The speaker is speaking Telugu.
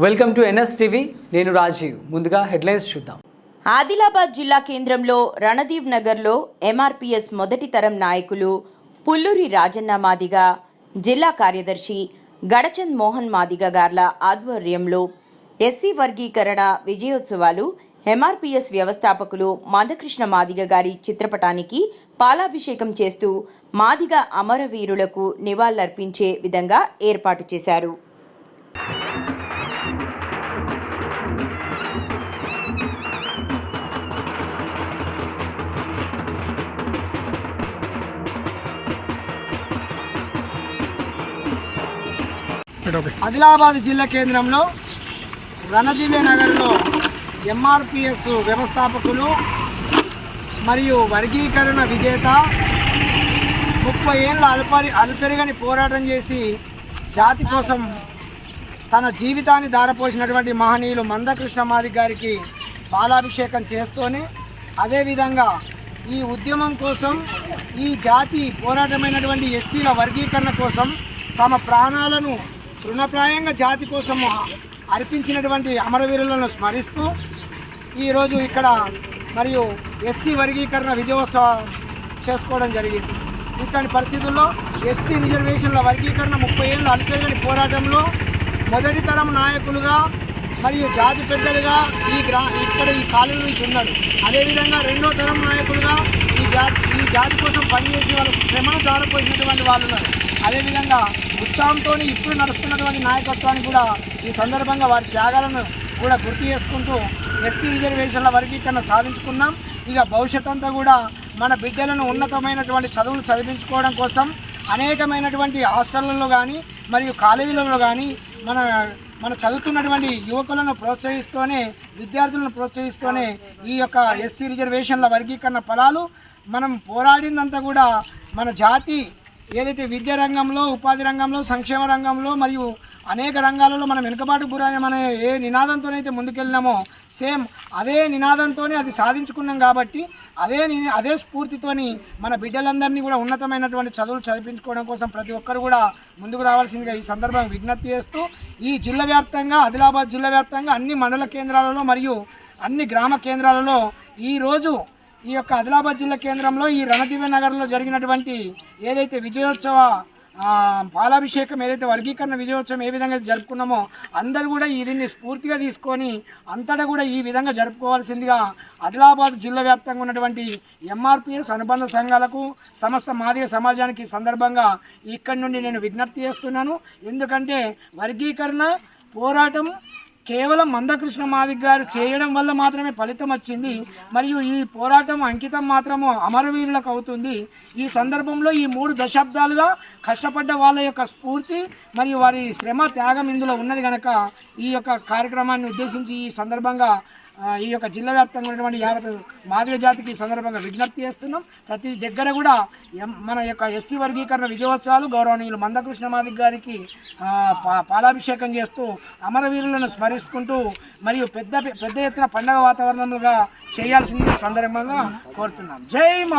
Welcome to NS TV. నేను రాజీవ్. ముందుగా హెడ్లైన్స్ చూద్దాం. ఆదిలాబాద్ జిల్లా కేంద్రంలో రణదీవ్ నగర్లో ఎంఆర్పీఎస్ మొదటి తరం నాయకులు పుల్లూరి రాజన్న మాదిగ, జిల్లా కార్యదర్శి గడచంద్ మోహన్ మాదిగ గార్ల ఆధ్వర్యంలో ఎస్సీ వర్గీకరణ విజయోత్సవాలు, ఎంఆర్పీఎస్ వ్యవస్థాపకులు మందకృష్ణ మాదిగ గారి చిత్రపటానికి పాలాభిషేకం చేస్తూ మాదిగ అమరవీరులకు నివాళులర్పించే విధంగా ఏర్పాటు చేశారు. ఆదిలాబాద్ జిల్లా కేంద్రంలో రణదివ్య నగర్లో ఎంఆర్పిఎస్ వ్యవస్థాపకులు మరియు వర్గీకరణ విజేత 30 ఏళ్ళ అల్పెరగని పోరాటం చేసి జాతి కోసం తన జీవితాన్ని ధారపోసినటువంటి మహనీయులు మందకృష్ణ మాదిగ గారికి పాలాభిషేకం చేస్తూనే అదేవిధంగా ఈ ఉద్యమం కోసం, ఈ జాతి పోరాటమైనటువంటి ఎస్సీల వర్గీకరణ కోసం తమ ప్రాణాలను తృణప్రాయంగా జాతి కోసం అర్పించినటువంటి అమరవీరులను స్మరిస్తూ ఈరోజు ఇక్కడ మరియు ఎస్సీ వర్గీకరణ విజయోత్సవం చేసుకోవడం జరిగింది. ఇట్లాంటి పరిస్థితుల్లో ఎస్సీ రిజర్వేషన్ల వర్గీకరణ 30 ఏళ్ళ అల్పెరగని పోరాటంలో మొదటి తరం నాయకులుగా మరియు జాతి పెద్దలుగా ఇక్కడ ఈ కాలం నుంచి ఉన్నారు. అదేవిధంగా రెండో తరం నాయకులుగా ఈ జాతి కోసం పనిచేసి వాళ్ళ శ్రమను దారిపోసినటువంటి వాళ్ళు ఉన్నారు. అదేవిధంగా ఉత్సాహంతో ఇప్పుడు నడుస్తున్నటువంటి నాయకత్వాన్ని కూడా ఈ సందర్భంగా వారి త్యాగాలను కూడా గుర్తు చేసుకుంటూ ఎస్సీ రిజర్వేషన్ల వర్గీకరణ సాధించుకున్నాం. ఇక భవిష్యత్ అంతా కూడా మన బిడ్డలను ఉన్నతమైనటువంటి చదువులు చదివించుకోవడం కోసం అనేకమైనటువంటి హాస్టళ్లలో కానీ మరియు కాలేజీలలో కానీ మన చదువుతున్నటువంటి యువకులను ప్రోత్సహిస్తూనే, విద్యార్థులను ప్రోత్సహిస్తూనే ఈ యొక్క ఎస్సీ రిజర్వేషన్ల వర్గీకరణ ఫలాలు మనం పోరాడిందంతా కూడా మన జాతి ఏదైతే విద్యా రంగంలో, ఉపాధి రంగంలో, సంక్షేమ రంగంలో మరియు అనేక రంగాలలో మనం వెనుకబాటు గురైన ఏ నినాదంతోనైతే ముందుకెళ్ళినామో సేమ్ అదే నినాదంతోనే అది సాధించుకున్నాం. కాబట్టి అదే స్ఫూర్తితోని మన బిడ్డలందరినీ కూడా ఉన్నతమైనటువంటి చదువులు చదివించుకోవడం కోసం ప్రతి ఒక్కరు కూడా ముందుకు రావాల్సిందిగా ఈ సందర్భంగా విజ్ఞప్తి చేస్తూ ఈ జిల్లా వ్యాప్తంగా, ఆదిలాబాద్ జిల్లా వ్యాప్తంగా అన్ని మండల కేంద్రాలలో మరియు అన్ని గ్రామ కేంద్రాలలో ఈరోజు ఈ యొక్క ఆదిలాబాద్ జిల్లా కేంద్రంలో ఈ రణదివ్య నగర్లో జరిగినటువంటి ఏదైతే విజయోత్సవ పాలాభిషేకం, ఏదైతే వర్గీకరణ విజయోత్సవం ఏ విధంగా జరుపుకున్నామో అందరూ కూడా దీన్ని స్ఫూర్తిగా తీసుకొని అంతటా కూడా ఈ విధంగా జరుపుకోవాల్సిందిగా ఆదిలాబాద్ జిల్లా వ్యాప్తంగా ఉన్నటువంటి ఎంఆర్పిఎస్ అనుబంధ సంఘాలకు, సమస్త మాదిగ సమాజానికి సందర్భంగా ఇక్కడి నుండి నేను విజ్ఞప్తి చేస్తున్నాను. ఎందుకంటే వర్గీకరణ పోరాటం కేవలం మందకృష్ణ మాదిగ గారు చేయడం వల్ల మాత్రమే ఫలితం వచ్చింది. మరియు ఈ పోరాటం అంకితం మాత్రము అమరవీరులకు అవుతుంది. ఈ సందర్భంలో ఈ 3 దశాబ్దాలుగా కష్టపడ్డ వాళ్ళ యొక్క స్ఫూర్తి మరియు వారి శ్రమ, త్యాగం ఇందులో ఉన్నది కనుక ఈ యొక్క కార్యక్రమాన్ని ఉద్దేశించి ఈ సందర్భంగా ఈ యొక్క జిల్లా వ్యాప్తంగా ఉన్నటువంటి యావత్ మాదిగ జాతికి ఈ సందర్భంగా విజ్ఞప్తి చేస్తున్నాం. ప్రతి దగ్గర కూడా మన యొక్క ఎస్సీ వర్గీకరణ విజయోత్సవాలు గౌరవనీయులు మందకృష్ణ మాదిగ గారికి పాలాభిషేకం చేస్తూ అమరవీరులను స్మరిస్తుంటూ మరియు పెద్ద ఎత్తున పండగ వాతావరణంగా చేయాల్సింది సందర్భంగా కోరుతున్నాం. జై